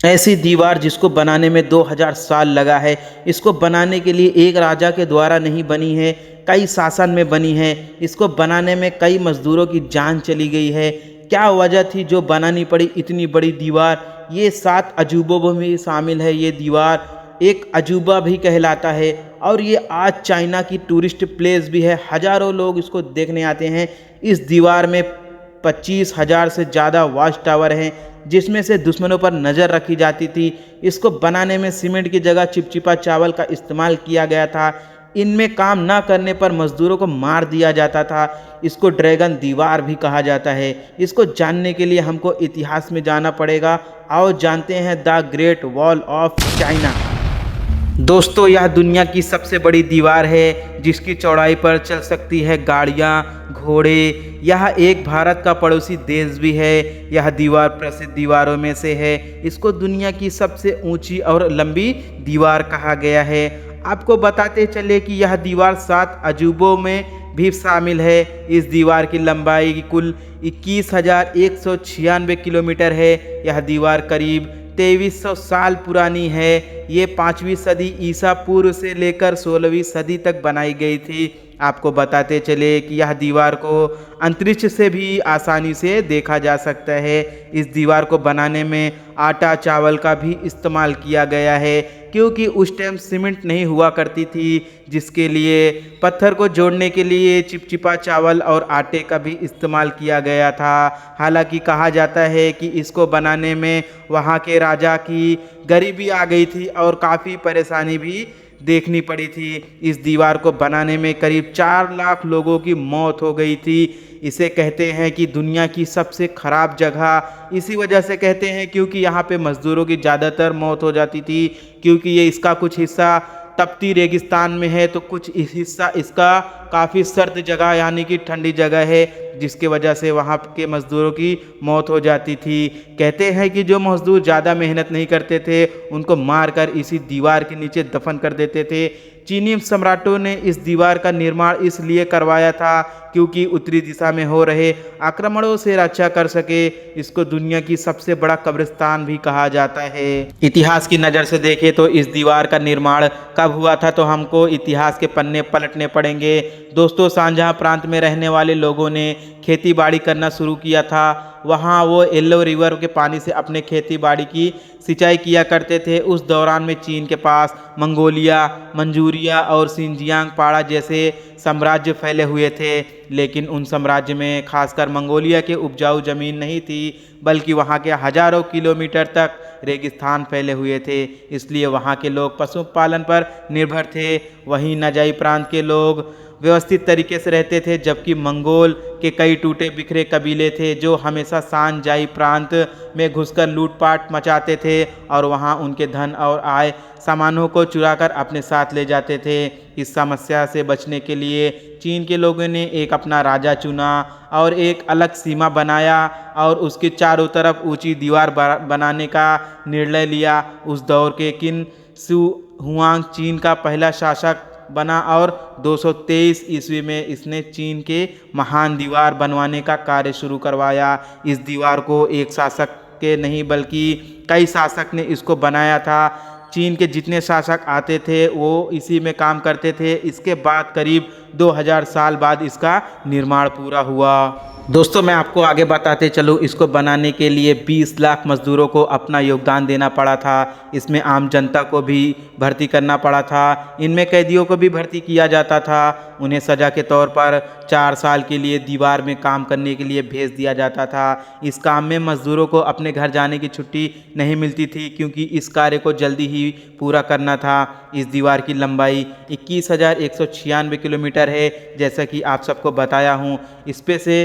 ऐसी दीवार जिसको बनाने में 2000 साल लगा है। इसको बनाने के लिए एक राजा के द्वारा नहीं बनी है, कई शासन में बनी है। इसको बनाने में कई मजदूरों की जान चली गई है। क्या वजह थी जो बनानी पड़ी इतनी बड़ी दीवार? ये 7 अजूबों में भी शामिल है। ये दीवार एक अजूबा भी कहलाता है और ये आज चाइना की टूरिस्ट प्लेस भी है। हज़ारों लोग इसको देखने आते हैं। इस दीवार में 25,000 से ज़्यादा वॉच टावर हैं, जिसमें से दुश्मनों पर नज़र रखी जाती थी। इसको बनाने में सीमेंट की जगह चिपचिपा चावल का इस्तेमाल किया गया था। इनमें काम ना करने पर मजदूरों को मार दिया जाता था। इसको ड्रैगन दीवार भी कहा जाता है। इसको जानने के लिए हमको इतिहास में जाना पड़ेगा। आओ जानते हैं the great wall of China. दोस्तों, यह दुनिया की सबसे बड़ी दीवार है जिसकी चौड़ाई पर चल सकती है गाड़ियाँ, घोड़े। यह एक भारत का पड़ोसी देश भी है। यह दीवार प्रसिद्ध दीवारों में से है। इसको दुनिया की सबसे ऊंची और लंबी दीवार कहा गया है। आपको बताते चले कि यह दीवार 7 अजूबों में भी शामिल है। इस दीवार की लंबाई कुल 21,196 किलोमीटर है। यह दीवार करीब 2300 साल पुरानी है। ये 5वीं सदी ईसा पूर्व से लेकर 16वीं सदी तक बनाई गई थी। आपको बताते चले कि यह दीवार को अंतरिक्ष से भी आसानी से देखा जा सकता है। इस दीवार को बनाने में आटा चावल का भी इस्तेमाल किया गया है, क्योंकि उस टाइम सीमेंट नहीं हुआ करती थी, जिसके लिए पत्थर को जोड़ने के लिए चिपचिपा चावल और आटे का भी इस्तेमाल किया गया था। हालांकि कहा जाता है कि इसको बनाने में वहाँ के राजा की गरीबी आ गई थी और काफ़ी परेशानी भी देखनी पड़ी थी। इस दीवार को बनाने में करीब 4 लाख लोगों की मौत हो गई थी। इसे कहते हैं कि दुनिया की सबसे ख़राब जगह इसी वजह से कहते हैं क्योंकि यहाँ पे मज़दूरों की ज़्यादातर मौत हो जाती थी, क्योंकि ये इसका कुछ हिस्सा तपती रेगिस्तान में है तो कुछ इस हिस्सा इसका काफ़ी सर्द जगह यानी कि ठंडी जगह है, जिसके वजह से वहाँ के मज़दूरों की मौत हो जाती थी। कहते हैं कि जो मज़दूर ज़्यादा मेहनत नहीं करते थे उनको मारकर इसी दीवार के नीचे दफन कर देते थे। चीनी सम्राटों ने इस दीवार का निर्माण इसलिए करवाया था क्योंकि उत्तरी दिशा में हो रहे आक्रमणों से रक्षा कर सके। इसको दुनिया की सबसे बड़ा कब्रिस्तान भी कहा जाता है। इतिहास की नज़र से देखें तो इस दीवार का निर्माण कब हुआ था तो हमको इतिहास के पन्ने पलटने पड़ेंगे। दोस्तों, शाहजहाँ प्रांत में रहने वाले लोगों ने खेती बाड़ी करना शुरू किया था। वहाँ वो येलो रिवर के पानी से अपने खेती बाड़ी की सिंचाई किया करते थे। उस दौरान में चीन के पास मंगोलिया, मंचूरिया और शिनजियांग पहाड़ जैसे साम्राज्य फैले हुए थे, लेकिन उन साम्राज्य में खासकर मंगोलिया के उपजाऊ ज़मीन नहीं थी, बल्कि वहाँ के हज़ारों किलोमीटर तक रेगिस्तान फैले हुए थे। इसलिए वहाँ के लोग पशुपालन पर निर्भर थे। वहीं नजाई प्रांत के लोग व्यवस्थित तरीके से रहते थे, जबकि मंगोल के कई टूटे बिखरे कबीले थे जो हमेशा शानजाई प्रांत में घुसकर लूटपाट मचाते थे और वहां उनके धन और आय सामानों को चुराकर अपने साथ ले जाते थे। इस समस्या से बचने के लिए चीन के लोगों ने एक अपना राजा चुना और एक अलग सीमा बनाया और उसके चारों तरफ ऊंची दीवार बनाने का निर्णय लिया। उस दौर के किन शू हुआंग चीन का पहला शासक बना और 223 ईस्वी में इसने चीन के महान दीवार बनवाने का कार्य शुरू करवाया। इस दीवार को एक शासक के नहीं बल्कि कई शासक ने इसको बनाया था। चीन के जितने शासक आते थे वो इसी में काम करते थे। इसके बाद करीब 2000 साल बाद इसका निर्माण पूरा हुआ। दोस्तों, मैं आपको आगे बताते चलूँ, इसको बनाने के लिए 20 लाख मज़दूरों को अपना योगदान देना पड़ा था। इसमें आम जनता को भी भर्ती करना पड़ा था। इनमें कैदियों को भी भर्ती किया जाता था। उन्हें सज़ा के तौर पर 4 साल के लिए दीवार में काम करने के लिए भेज दिया जाता था। इस काम में मज़दूरों को अपने घर जाने की छुट्टी नहीं मिलती थी, क्योंकि इस कार्य को जल्दी ही पूरा करना था। इस दीवार की लंबाई 21,196 किलोमीटर है। जैसा कि आप सबको बताया हूँ, इस पे से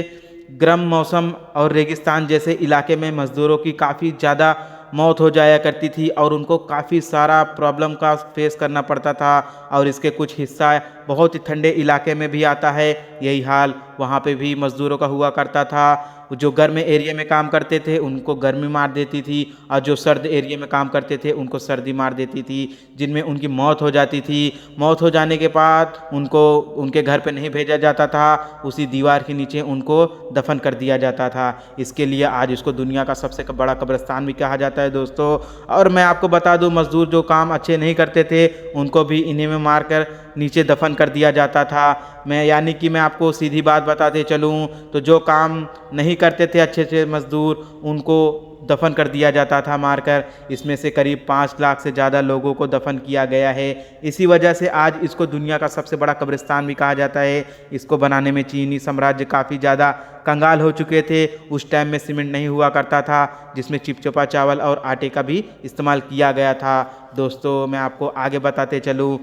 गर्म मौसम और रेगिस्तान जैसे इलाके में मज़दूरों की काफ़ी ज़्यादा मौत हो जाया करती थी और उनको काफ़ी सारा प्रॉब्लम का फेस करना पड़ता था। और इसके कुछ हिस्सा बहुत ही ठंडे इलाके में भी आता है। यही हाल वहाँ पे भी मज़दूरों का हुआ करता था। जो गर्म एरिया में काम करते थे उनको गर्मी मार देती थी, और जो सर्द एरिया में काम करते थे उनको सर्दी मार देती थी, जिनमें उनकी मौत हो जाती थी। मौत हो जाने के बाद उनको उनके घर पे नहीं भेजा जाता था, उसी दीवार के नीचे उनको दफन कर दिया जाता था। इसके लिए आज इसको दुनिया का सबसे बड़ा कब्रिस्तान भी कहा जाता है दोस्तों। और मैं आपको बता दूं, मजदूर जो काम अच्छे नहीं करते थे उनको भी इन्हीं में मारकर नीचे दफन कर दिया जाता था। यानी कि मैं आपको सीधी बात बताते चलूं तो जो काम नहीं करते थे अच्छे से मजदूर, उनको दफन कर दिया जाता था मारकर। इसमें से करीब 5 लाख से ज़्यादा लोगों को दफन किया गया है। इसी वजह से आज इसको दुनिया का सबसे बड़ा कब्रिस्तान भी कहा जाता है। इसको बनाने में चीनी साम्राज्य काफ़ी ज़्यादा कंगाल हो चुके थे। उस टाइम में सीमेंट नहीं हुआ करता था, जिसमें चिपचिपा चावल और आटे का भी इस्तेमाल किया गया था। दोस्तों मैं आपको आगे बताते चलूँ,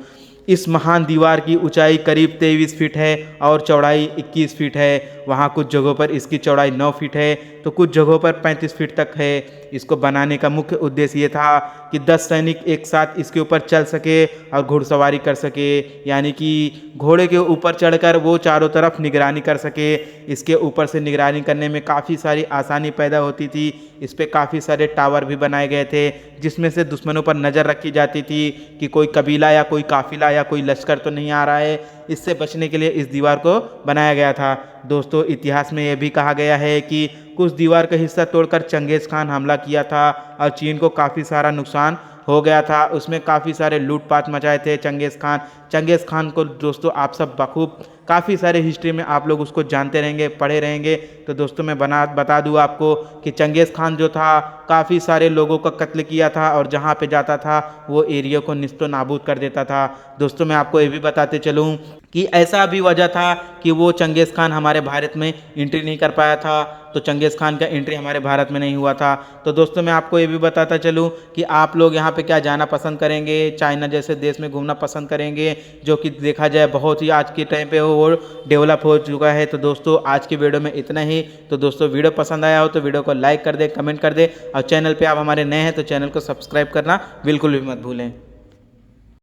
इस महान दीवार की ऊंचाई करीब 23 फीट है और चौड़ाई 21 फीट है। वहाँ कुछ जगहों पर इसकी चौड़ाई 9 फीट है तो कुछ जगहों पर 35 फीट तक है। इसको बनाने का मुख्य उद्देश्य ये था कि 10 सैनिक एक साथ इसके ऊपर चल सके और घुड़सवारी कर सके, यानी कि घोड़े के ऊपर चढ़कर वो चारों तरफ निगरानी कर सके। इसके ऊपर से निगरानी करने में काफ़ी सारी आसानी पैदा होती थी। इस पर काफ़ी सारे टावर भी बनाए गए थे, जिसमें से दुश्मनों पर नज़र रखी जाती थी कि कोई कबीला या कोई काफिला या कोई लश्कर तो नहीं आ रहा है। इससे बचने के लिए इस दीवार को बनाया गया था। दोस्तों इतिहास में यह भी कहा गया है कि कुछ दीवार का हिस्सा तोड़कर चंगेज़ खान हमला किया था और चीन को काफ़ी सारा नुकसान हो गया था। उसमें काफ़ी सारे लूटपाट मचाए थे चंगेज़ खान को। दोस्तों आप सब बखूब काफ़ी सारे हिस्ट्री में आप लोग उसको जानते रहेंगे, पढ़े रहेंगे। तो दोस्तों मैं बता दूँ आपको कि चंगेज़ खान जो था काफ़ी सारे लोगों का कत्ल किया था और जहाँ पे जाता था वो एरिया को निस्तो नाबूद कर देता था। दोस्तों मैं आपको ये भी बताते चलूँ कि ऐसा भी वजह था कि वो चंगेज़ खान हमारे भारत में एंट्री नहीं कर पाया था, तो चंगेज़ खान का एंट्री हमारे भारत में नहीं हुआ था। तो दोस्तों मैं आपको ये भी बताता चलूँ कि आप लोग यहाँ पे क्या जाना पसंद करेंगे, चाइना जैसे देश में घूमना पसंद करेंगे, जो कि देखा जाए बहुत ही आज के टाइम पे वो डेवलप हो चुका है। तो दोस्तों आज की वीडियो में इतना ही। तो दोस्तों वीडियो पसंद आया हो तो वीडियो को लाइक कर दे, कमेंट कर दे, और चैनल पर आप हमारे नए हैं तो चैनल को सब्सक्राइब करना बिल्कुल भी मत भूलें।